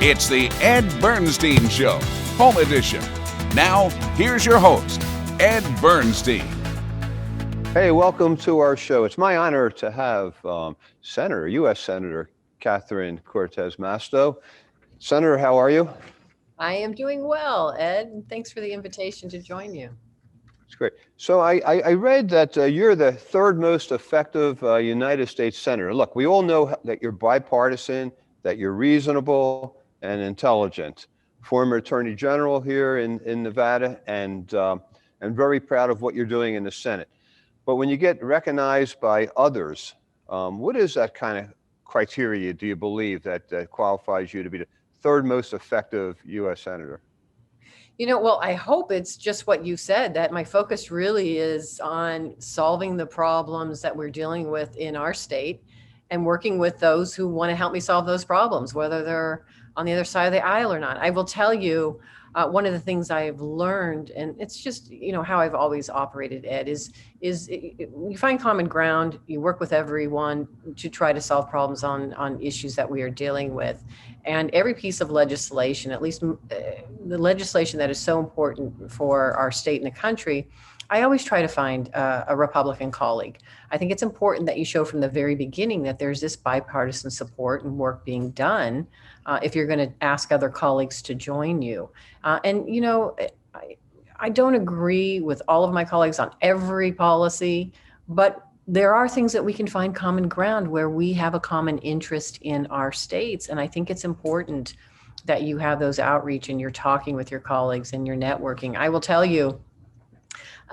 It's the Ed Bernstein Show, Home Edition. Now, here's your host, Ed Bernstein. Hey, welcome to our show. It's my honor to have U.S. Senator Catherine Cortez Masto. Senator, how are you? I am doing well, Ed. Thanks for the invitation to join you. It's great. So I read that you're the third most effective United States senator. Look, we all know that you're bipartisan, that you're reasonable and intelligent. Former Attorney General here in Nevada, and very proud of what you're doing in the Senate. But when you get recognized by others, what is that kind of criteria, do you believe, that qualifies you to be the third most effective U.S. Senator? Well, I hope it's just what you said, that my focus really is on solving the problems that we're dealing with in our state and working with those who want to help me solve those problems, whether they're on the other side of the aisle or not. I will tell you, one of the things I've learned, and it's just, how I've always operated, Ed, is you find common ground, you work with everyone to try to solve problems on issues that we are dealing with. And every piece of legislation, at least the legislation that is so important for our state and the country, I always try to find a Republican colleague. I think it's important that you show from the very beginning that there's this bipartisan support and work being done if you're going to ask other colleagues to join you. I don't agree with all of my colleagues on every policy, but there are things that we can find common ground where we have a common interest in our states. And I think it's important that you have those outreach and you're talking with your colleagues and you're networking. I will tell you,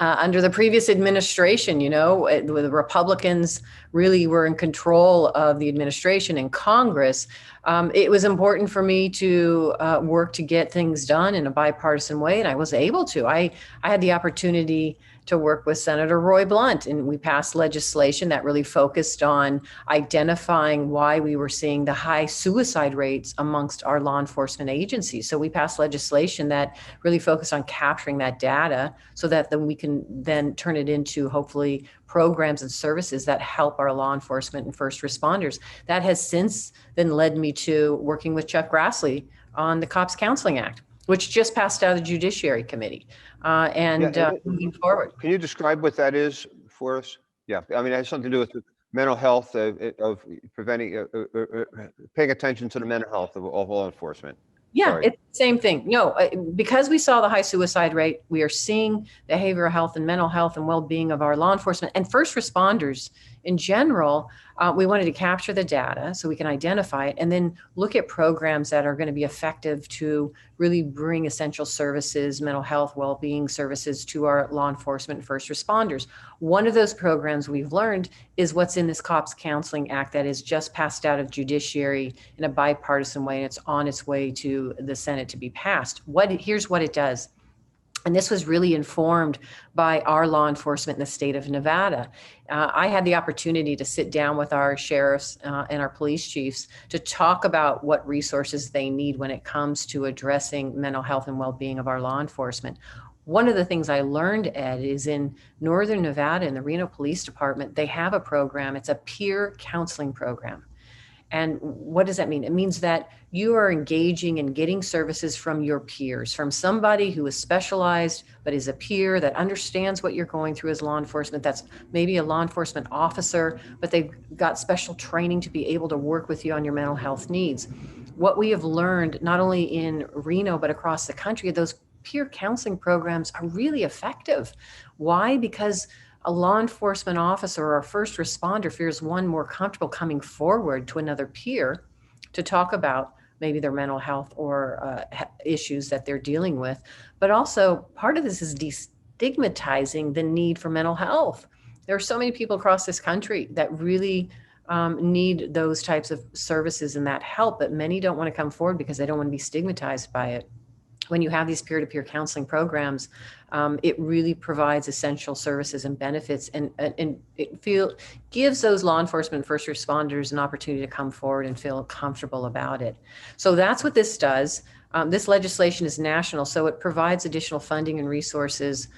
under the previous administration, the Republicans really were in control of the administration and Congress. It was important for me to work to get things done in a bipartisan way, and I was able to. I had the opportunity to work with Senator Roy Blunt, and we passed legislation that really focused on identifying why we were seeing the high suicide rates amongst our law enforcement agencies. So we passed legislation that really focused on capturing that data so that then we can then turn it into, hopefully, programs and services that help our law enforcement and first responders. That has since then led me to working with Chuck Grassley on the Cops Counseling Act, which just passed out of the Judiciary Committee. Moving forward. Can you describe what that is for us? Yeah, I mean, it has something to do with mental health, of preventing, paying attention to the mental health of law enforcement. Yeah, Sorry. it's the same thing. Because we saw the high suicide rate, we are seeing behavioral health and mental health and well-being of our law enforcement and first responders in general. We wanted to capture the data so we can identify it and then look at programs that are going to be effective to really bring essential services, mental health, well-being services to our law enforcement and first responders. One of those programs we've learned is what's in this Cops Counseling Act that is just passed out of Judiciary in a bipartisan way, and it's on its way to the Senate to be passed. Here's what it does. And this was really informed by our law enforcement in the state of Nevada. I had the opportunity to sit down with our sheriffs and our police chiefs to talk about what resources they need when it comes to addressing mental health and well-being of our law enforcement. One of the things I learned, Ed, is in Northern Nevada, in the Reno Police Department, they have a program. It's a peer counseling program. And what does that mean? It means that you are engaging and getting services from your peers, from somebody who is specialized, but is a peer that understands what you're going through as law enforcement. That's maybe a law enforcement officer, but they've got special training to be able to work with you on your mental health needs. What we have learned, not only in Reno, but across the country, those peer counseling programs are really effective. Why? Because a law enforcement officer or a first responder feels, one, more comfortable coming forward to another peer to talk about maybe their mental health or issues that they're dealing with. But also part of this is destigmatizing the need for mental health. There are so many people across this country that really need those types of services and that help, but many don't want to come forward because they don't want to be stigmatized by it. When you have these peer-to-peer counseling programs, it really provides essential services and benefits, and it gives those law enforcement first responders an opportunity to come forward and feel comfortable about it. So that's what this does. This legislation is national, so it provides additional funding and resources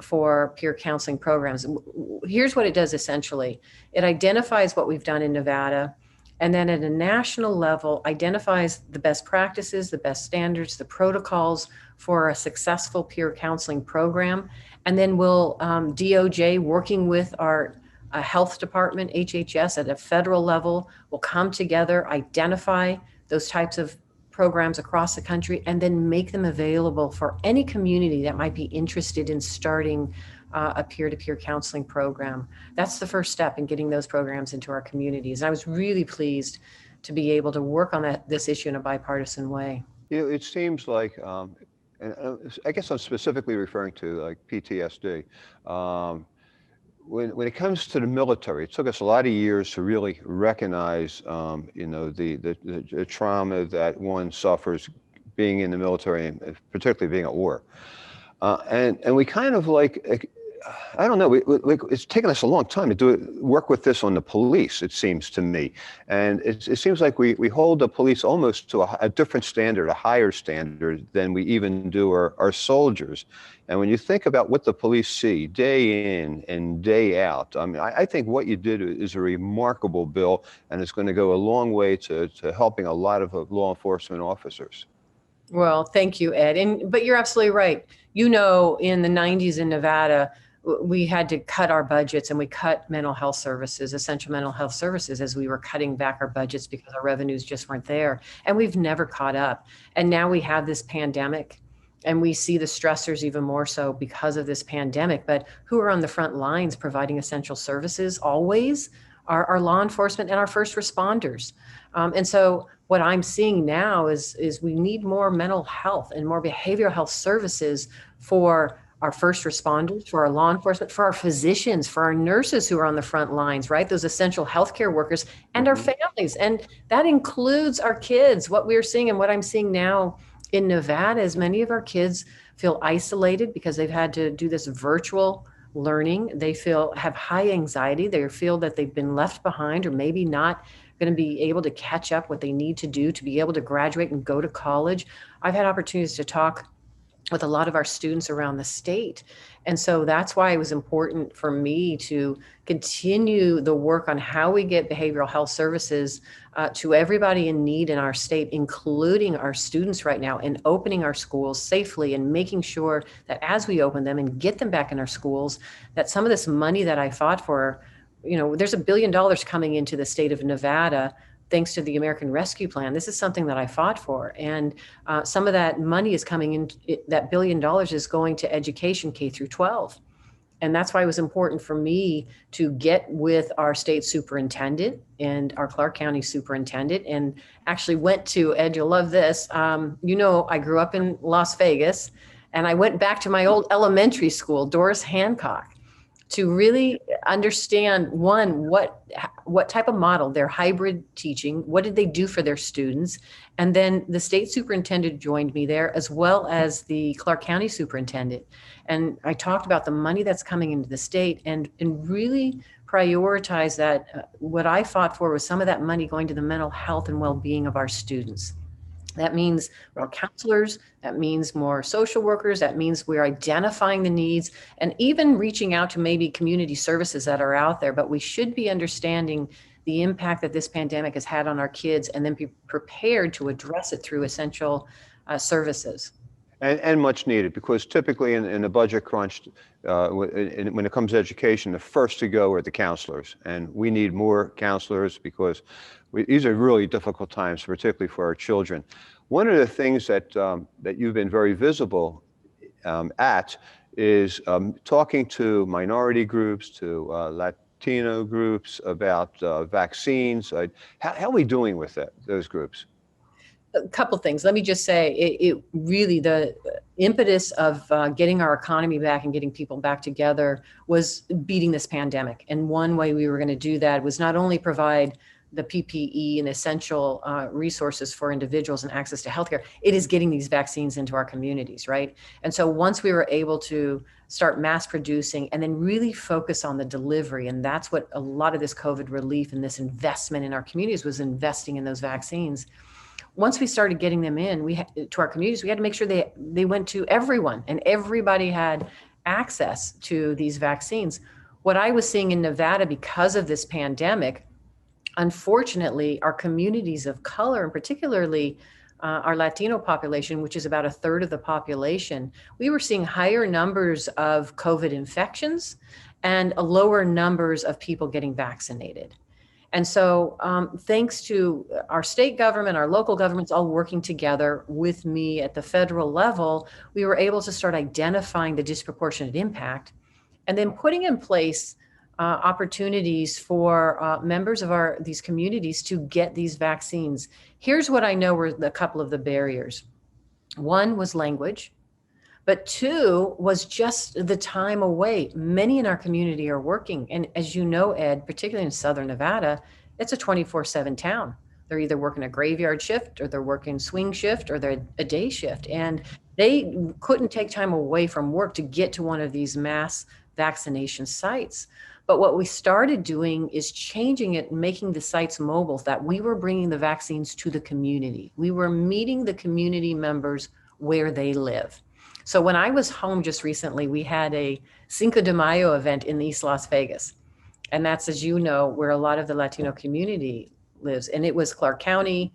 for peer counseling programs. Here's what it does essentially. It identifies what we've done in Nevada and then at a national level identifies the best practices, the best standards, the protocols for a successful peer counseling program. And then we'll DOJ, working with our health department, HHS at a federal level, will come together, identify those types of programs across the country, and then make them available for any community that might be interested in starting a peer-to-peer counseling program. That's the first step in getting those programs into our communities. And I was really pleased to be able to work on this issue in a bipartisan way. You know, it seems like, and I guess I'm specifically referring to like PTSD. When it comes to the military, it took us a lot of years to really recognize, you know, the trauma that one suffers being in the military, and particularly being at war. And we kind of like, I don't know, it's taken us a long time to work with this on the police, it seems to me. And it seems like we hold the police almost to a different standard, a higher standard than we even do our soldiers. And when you think about what the police see day in and day out, I mean, I think what you did is a remarkable bill, and it's going to go a long way to helping a lot of law enforcement officers. Well, thank you, Ed. But you're absolutely right. You know, in the 90s in Nevada, we had to cut our budgets, and we cut mental health services, essential mental health services, as we were cutting back our budgets because our revenues just weren't there. And we've never caught up. And now we have this pandemic, and we see the stressors even more so because of this pandemic. But who are on the front lines providing essential services always are our law enforcement and our first responders. And so what I'm seeing now is we need more mental health and more behavioral health services for our first responders, for our law enforcement, for our physicians, for our nurses who are on the front lines, right? Those essential healthcare workers, and our families. And that includes our kids. What we're seeing and what I'm seeing now in Nevada is many of our kids feel isolated because they've had to do this virtual learning. They have high anxiety. They feel that they've been left behind, or maybe not going to be able to catch up what they need to do to be able to graduate and go to college. I've had opportunities to talk with a lot of our students around the state. And so that's why it was important for me to continue the work on how we get behavioral health services to everybody in need in our state, including our students right now, and opening our schools safely and making sure that as we open them and get them back in our schools, that some of this money that I fought for, you know, there's $1 billion coming into the state of Nevada thanks to the American Rescue Plan. This is something that I fought for. And some of that money is coming in, that $1 billion is going to education K through 12. And that's why it was important for me to get with our state superintendent and our Clark County superintendent, and actually went to, Ed, you'll love this. You know, I grew up in Las Vegas, and I went back to my old elementary school, Doris Hancock, to really understand, one, what type of model, their hybrid teaching, what did they do for their students? And then the state superintendent joined me there, as well as the Clark County superintendent. And I talked about the money that's coming into the state, and really prioritize that. What I fought for was some of that money going to the mental health and well-being of our students. That means more counselors, that means more social workers, that means we're identifying the needs and even reaching out to maybe community services that are out there. But we should be understanding the impact that this pandemic has had on our kids, and then be prepared to address it through essential services. And much needed, because typically in a budget crunch, when it comes to education, the first to go are the counselors. And we need more counselors because these are really difficult times, particularly for our children. One of the things that you've been very visible at is talking to minority groups, to Latino groups about vaccines. How are we doing with those groups? A couple things. Let me just say, it really, the impetus of getting our economy back and getting people back together was beating this pandemic. And one way we were going to do that was not only provide the PPE and essential resources for individuals and access to healthcare, it is getting these vaccines into our communities, right? And so once we were able to start mass producing and then really focus on the delivery, and that's what a lot of this COVID relief and this investment in our communities was, investing in those vaccines. Once we started getting them in, to our communities, we had to make sure they went to everyone, and everybody had access to these vaccines. What I was seeing in Nevada because of this pandemic Unfortunately, our communities of color, and particularly our Latino population, which is about a third of the population, we were seeing higher numbers of COVID infections and lower numbers of people getting vaccinated. And so, thanks to our state government, our local governments all working together with me at the federal level, we were able to start identifying the disproportionate impact and then putting in place opportunities for members of these communities to get these vaccines. Here's what I know were a couple of the barriers. One was language, but two was just the time away. Many in our community are working. And as you know, Ed, particularly in Southern Nevada, it's a 24/7 town. They're either working a graveyard shift or they're working swing shift or they're a day shift. And they couldn't take time away from work to get to one of these mass vaccination sites. But what we started doing is changing it and making the sites mobile, that we were bringing the vaccines to the community. We were meeting the community members where they live. So when I was home just recently, we had a Cinco de Mayo event in East Las Vegas. And that's, as you know, where a lot of the Latino community lives. And it was Clark County.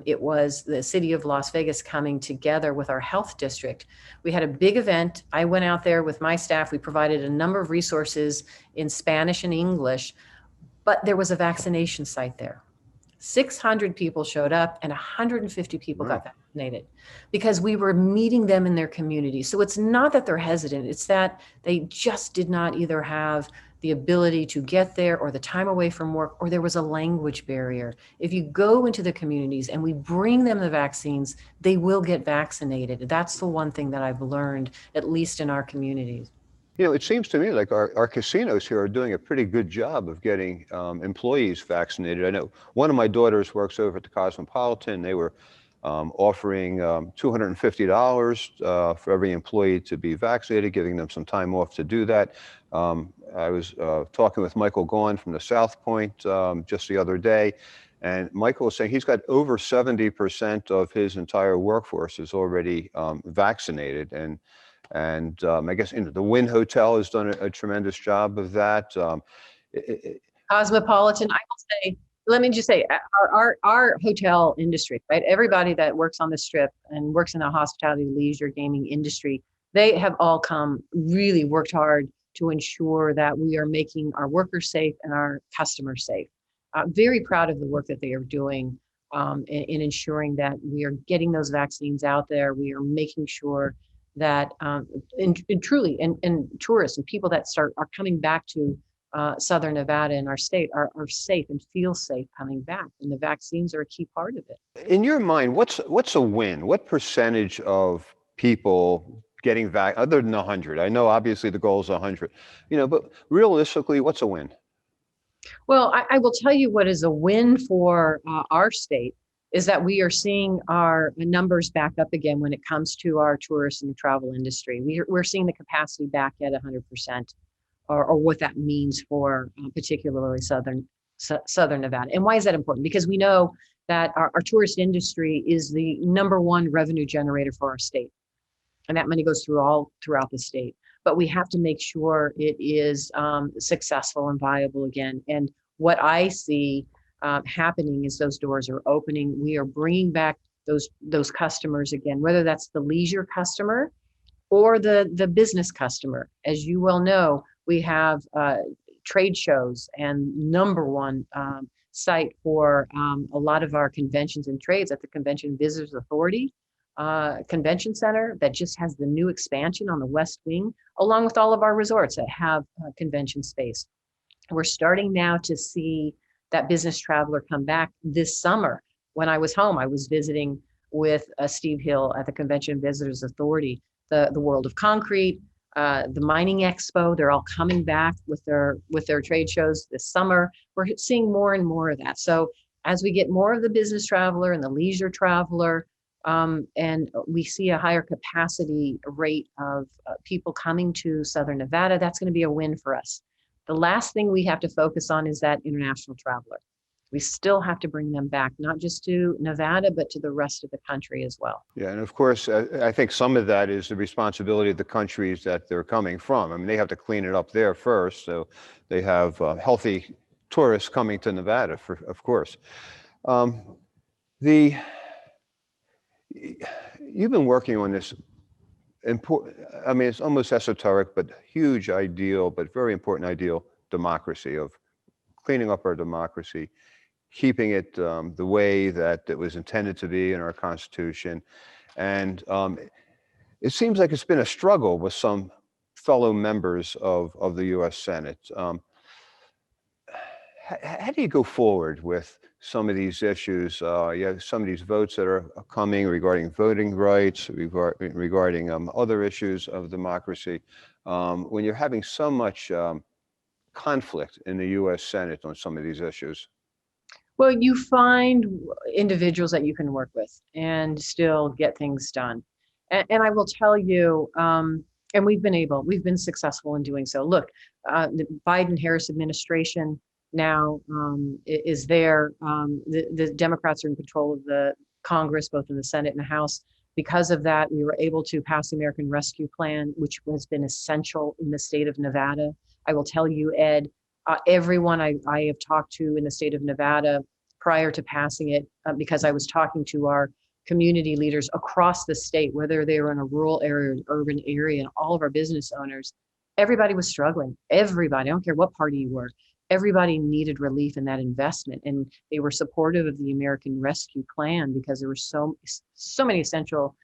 It was the city of Las Vegas coming together with our health district. We had a big event. I went out there with my staff. We provided a number of resources in Spanish and English, but there was a vaccination site there. 600 people showed up and 150 people got vaccinated because we were meeting them in their community. So it's not that they're hesitant, it's that they just did not either have the ability to get there or the time away from work, or there was a language barrier. If you go into the communities and we bring them the vaccines, they will get vaccinated. That's the one thing that I've learned, at least in our communities. You know, it seems to me like our casinos here are doing a pretty good job of getting employees vaccinated. I know one of my daughters works over at the Cosmopolitan. They were offering $250 for every employee to be vaccinated, giving them some time off to do that. I was talking with Michael Gaughan from the South Point just the other day, and Michael was saying he's got over 70% of his entire workforce is already vaccinated. And I guess the Wynn Hotel has done a tremendous job of that. Cosmopolitan, I will say, let me just say, our hotel industry, right? Everybody that works on the Strip and works in the hospitality, leisure, gaming industry, they have all really worked hard to ensure that we are making our workers safe and our customers safe. Very proud of the work that they are doing in ensuring that we are getting those vaccines out there. We are making sure that truly tourists and people that are coming back to Southern Nevada and our state are safe and feel safe coming back, and the vaccines are a key part of it. In your mind, what's a win? What percentage of people getting other than 100? I know obviously the goal is 100, but realistically, what's a win? Well, I will tell you what is a win for our state is that we are seeing our numbers back up again when it comes to our tourist and travel industry. We're seeing the capacity back at 100%, or what that means for particularly Southern Nevada. And why is that important? Because we know that our tourist industry is the #1 revenue generator for our state. And that money goes throughout the state. But we have to make sure it is successful and viable again. And what I see happening is those doors are opening. We are bringing back those customers again, whether that's the leisure customer or the business customer. As you well know, we have trade shows and #1 site for a lot of our conventions and trades at the Convention Visitors Authority Convention Center that just has the new expansion on the West Wing, along with all of our resorts that have convention space. We're starting now to see that business traveler come back this summer. When I was home, I was visiting with Steve Hill at the Convention Visitors Authority, the World of Concrete, the Mining Expo. They're all coming back with their trade shows this summer. We're seeing more and more of that. So as we get more of the business traveler and the leisure traveler, and we see a higher capacity rate of people coming to Southern Nevada, that's going to be a win for us. The last thing we have to focus on is that international traveler. We still have to bring them back, not just to Nevada, but to the rest of the country as well. Yeah, and of course, I think some of that is the responsibility of the countries that they're coming from. I mean, they have to clean it up there first, so they have healthy tourists coming to Nevada, of course. You've been working on this important, I mean, it's almost esoteric, but huge ideal, but very important ideal, democracy, of cleaning up our democracy, keeping it the way that it was intended to be in our Constitution. And it seems like it's been a struggle with some fellow members of the U.S. Senate. How do you go forward with some of these issues? You have some of these votes that are coming regarding voting rights, regarding other issues of democracy. When you're having so much conflict in the U.S. Senate on some of these issues? Well, you find individuals that you can work with and still get things done. And I will tell you, and we've been successful in doing so. Look, the Biden-Harris administration now is there. The Democrats are in control of the Congress, both in the Senate and the House. Because of that, we were able to pass the American Rescue Plan, which has been essential in the state of Nevada. I will tell you, Ed, everyone I have talked to in the state of Nevada prior to passing it, because I was talking to our community leaders across the state, whether they were in a rural area or an urban area, and all of our business owners, everybody was struggling. Everybody, I don't care what party you were, everybody needed relief in that investment. And they were supportive of the American Rescue Plan because there were so many essential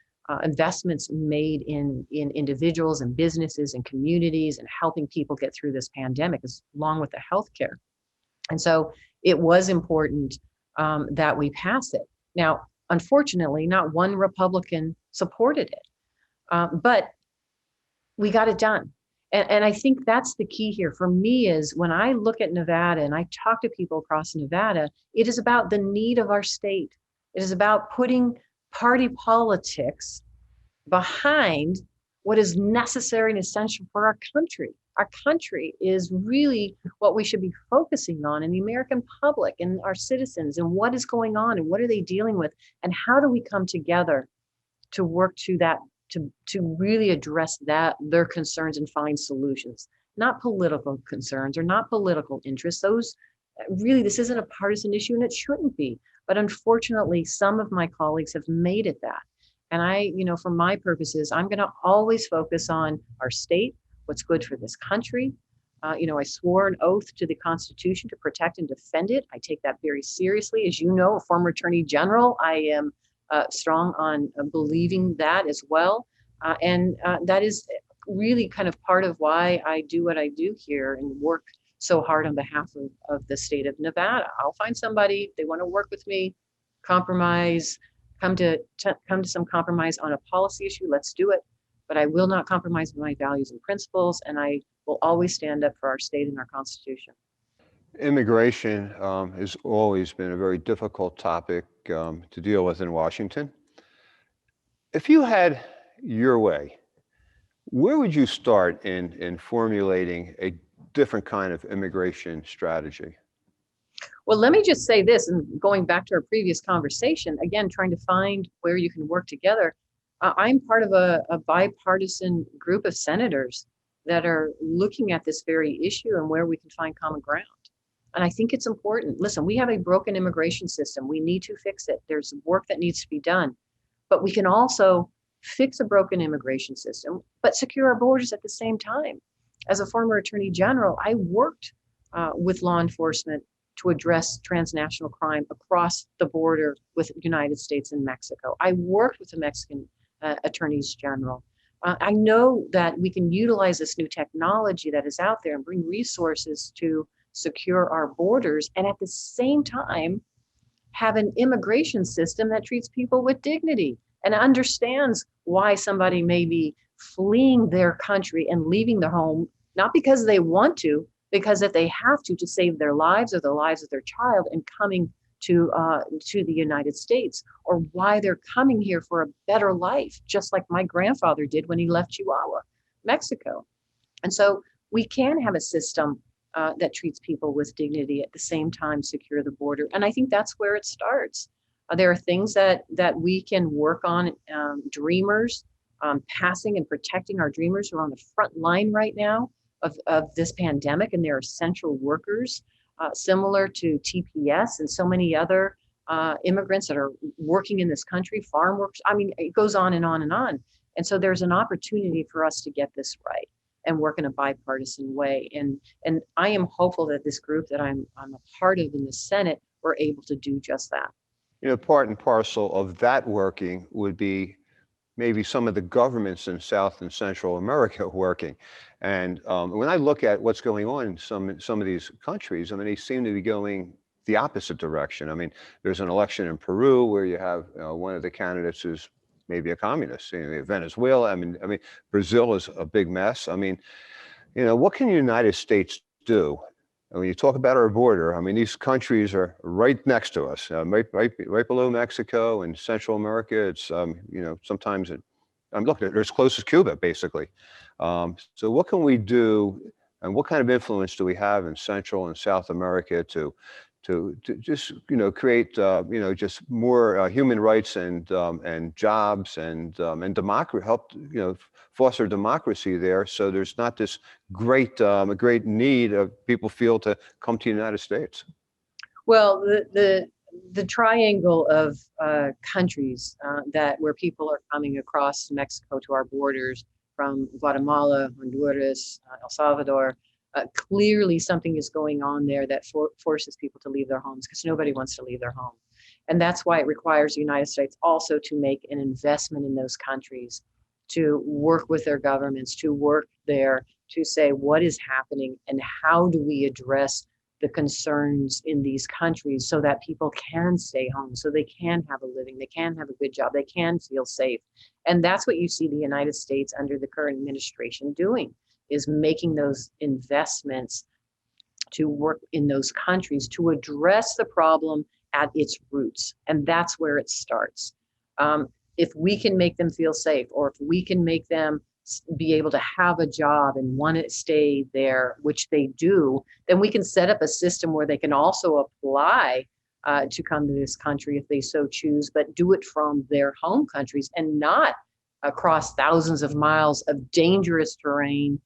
investments made in individuals and businesses and communities and helping people get through this pandemic, along with the healthcare. And so it was important that we pass it. Now, unfortunately, not one Republican supported it, but we got it done. And I think that's the key here for me is when I look at Nevada and I talk to people across Nevada, it is about the need of our state. It is about putting party politics behind what is necessary and essential for our country. Our country is really what we should be focusing on, in the American public and our citizens, and what is going on and what are they dealing with, and how do we come together to work to that, to really address their concerns and find solutions, not political concerns or not political interests. Those really, this isn't a partisan issue and it shouldn't be. But unfortunately, some of my colleagues have made it that. And I, for my purposes, I'm going to always focus on our state, what's good for this country. I swore an oath to the Constitution to protect and defend it. I take that very seriously. As you know, a former Attorney General, I am strong on believing that as well. And that is really kind of part of why I do what I do here and work so hard on behalf of the state of Nevada. I'll find somebody, if they want to work with me, compromise, come to some compromise on a policy issue, let's do it. But I will not compromise my values and principles, and I will always stand up for our state and our Constitution. Immigration has always been a very difficult topic to deal with in Washington. If you had your way, where would you start in formulating a different kind of immigration strategy? Well, let me just say this, and going back to our previous conversation, again, trying to find where you can work together. I'm part of a bipartisan group of senators that are looking at this very issue and where we can find common ground. And I think it's important. Listen, we have a broken immigration system. We need to fix it. There's work that needs to be done. But we can also fix a broken immigration system, but secure our borders at the same time. As a former Attorney General, I worked with law enforcement to address transnational crime across the border with the United States and Mexico. I worked with the Mexican attorneys general. I know that we can utilize this new technology that is out there and bring resources to secure our borders, and at the same time have an immigration system that treats people with dignity and understands why somebody may be fleeing their country and leaving their home, not because they want to, because if they have to save their lives or the lives of their child, and coming to the United States, or why they're coming here for a better life, just like my grandfather did when he left Chihuahua, Mexico. And so we can have a system that treats people with dignity, at the same time secure the border. And I think that's where it starts. There are things that we can work on. Dreamers, passing and protecting our dreamers who are on the front line right now of this pandemic, and they're essential workers. similar to TPS and so many other immigrants that are working in this country, farm workers. I mean, it goes on and on and on. And so there's an opportunity for us to get this right and work in a bipartisan way. And I am hopeful that this group that I'm a part of in the Senate, we're able to do just that. Part and parcel of that working would be maybe some of the governments in South and Central America working. And when I look at what's going on in some of these countries, I mean, they seem to be going the opposite direction. I mean, there's an election in Peru where you have one of the candidates who's maybe a communist. Venezuela. I mean, Brazil is a big mess. I mean, what can the United States do? And when you talk about our border, I mean, these countries are right next to us, right below Mexico and Central America. It's, sometimes I'm looking at it, they're as close as Cuba, basically. So what can we do, and what kind of influence do we have in Central and South America to just, create, just more human rights and jobs and democracy, help, foster democracy there, so there's not this great need of people feel to come to the United States? Well, the triangle of countries where people are coming across Mexico to our borders from Guatemala, Honduras, El Salvador, clearly something is going on there that forces people to leave their homes, because nobody wants to leave their home. And that's why it requires the United States also to make an investment in those countries, to work with their governments, to work there, to say what is happening and how do we address the concerns in these countries so that people can stay home, so they can have a living, they can have a good job, they can feel safe. And that's what you see the United States under the current administration doing, is making those investments to work in those countries to address the problem at its roots. And that's where it starts. If we can make them feel safe, or if we can make them be able to have a job and want to stay there, which they do, then we can set up a system where they can also apply to come to this country if they so choose, but do it from their home countries and not across thousands of miles of dangerous terrain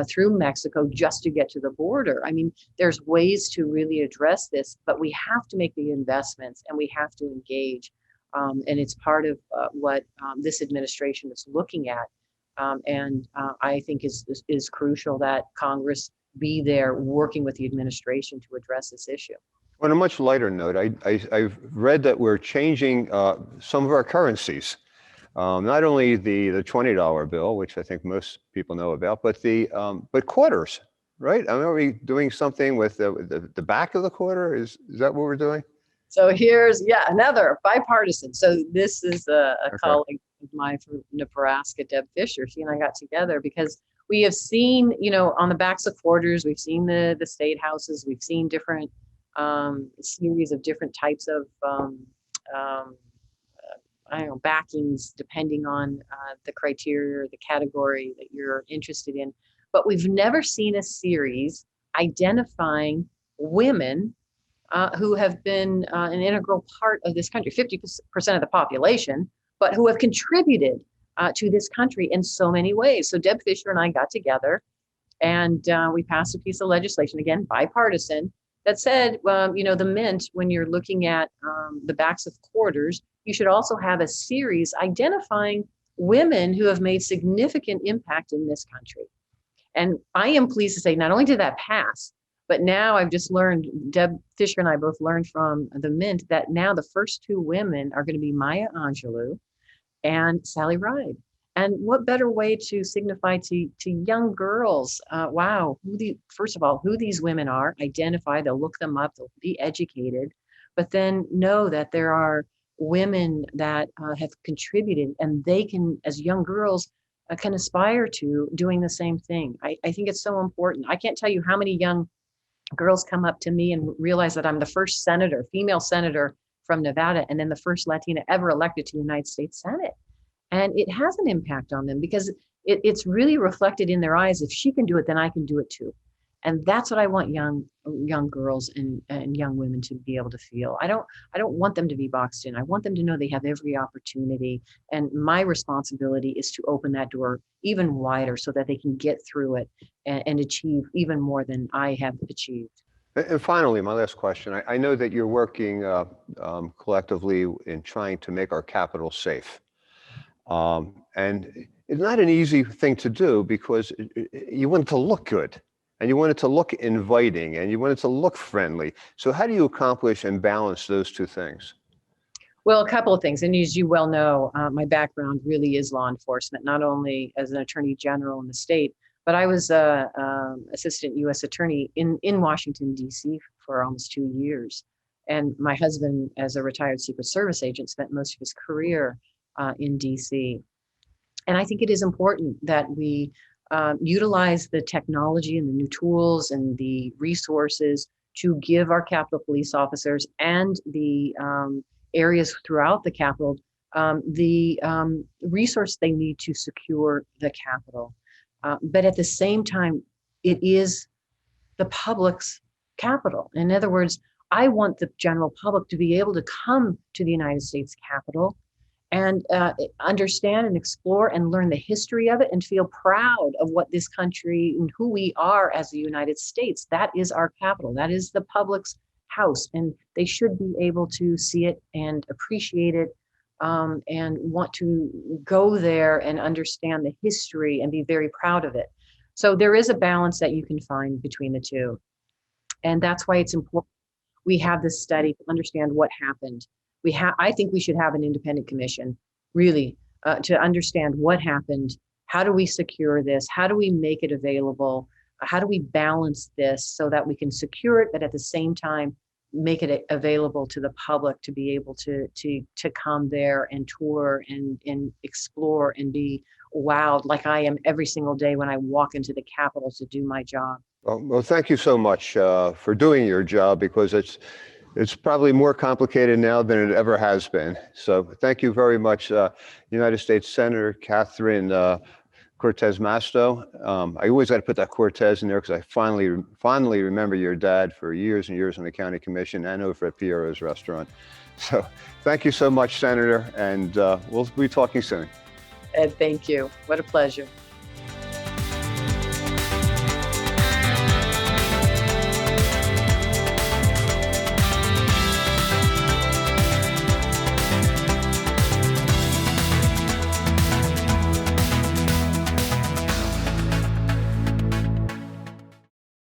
through Mexico just to get to the border. I mean, there's ways to really address this, but we have to make the investments and we have to engage. And it's part of what this administration is looking at. And I think is crucial that Congress be there working with the administration to address this issue. On a much lighter note, I've read that we're changing some of our currencies. Not only the $20 bill, which I think most people know about, but but quarters, right? I mean, are we doing something with the back of the quarter? Is that what we're doing? So here's another bipartisan. So this is a colleague of mine from Nebraska, Deb Fisher. She and I got together because we have seen, on the backs of quarters, we've seen the state houses, we've seen different series of different types of backings, depending on the criteria or the category that you're interested in. But we've never seen a series identifying women who have been an integral part of this country, 50% of the population, but who have contributed to this country in so many ways. So Deb Fisher and I got together and we passed a piece of legislation, again, bipartisan, that said, the Mint, when you're looking at the backs of quarters, you should also have a series identifying women who have made significant impact in this country. And I am pleased to say, not only did that pass, but now I've just learned, Deb Fisher and I both learned from the Mint, that now the first two women are going to be Maya Angelou and Sally Ride. And what better way to signify to young girls, first of all, who these women are, identify, they'll look them up, they'll be educated, but then know that there are women that have contributed, and they can, as young girls, can aspire to doing the same thing. I think it's so important. I can't tell you how many young girls come up to me and realize that I'm the first female senator from Nevada, and then the first Latina ever elected to the United States Senate. And it has an impact on them because it's really reflected in their eyes. If she can do it, then I can do it too. And that's what I want young girls and young women to be able to feel. I don't want them to be boxed in. I want them to know they have every opportunity. And my responsibility is to open that door even wider so that they can get through it and achieve even more than I have achieved. And finally, my last question. I know that you're working collectively in trying to make our capital safe. And it's not an easy thing to do because you want it to look good and you want it to look inviting and you want it to look friendly. So how do you accomplish and balance those two things? Well, a couple of things. And as you well know, my background really is law enforcement, not only as an attorney general in the state, but I was assistant U.S. attorney in Washington, D.C. for almost 2 years. And my husband, as a retired Secret Service agent, spent most of his career in D.C. And I think it is important that we utilize the technology and the new tools and the resources to give our Capitol Police officers and the areas throughout the Capitol the resource they need to secure the Capitol. But at the same time, it is the public's Capitol. In other words, I want the general public to be able to come to the United States Capitol and understand and explore and learn the history of it and feel proud of what this country and who we are as the United States. That is our capital. That is the public's house. And they should be able to see it and appreciate it and want to go there and understand the history and be very proud of it. So there is a balance that you can find between the two. And that's why it's important we have this study to understand what happened. I think we should have an independent commission, really, to understand what happened. How do we secure this? How do we make it available? How do we balance this so that we can secure it, but at the same time, make it available to the public to be able to come there and tour and explore and be wowed like I am every single day when I walk into the Capitol to do my job. Well, thank you so much for doing your job, because it's probably more complicated now than it ever has been. So thank you very much, United States Senator Catherine Cortez Masto. I always got to put that Cortez in there because I fondly remember your dad for years and years on the county commission and over at Piero's restaurant. So thank you so much, Senator, and we'll be talking soon. Ed, thank you. What a pleasure.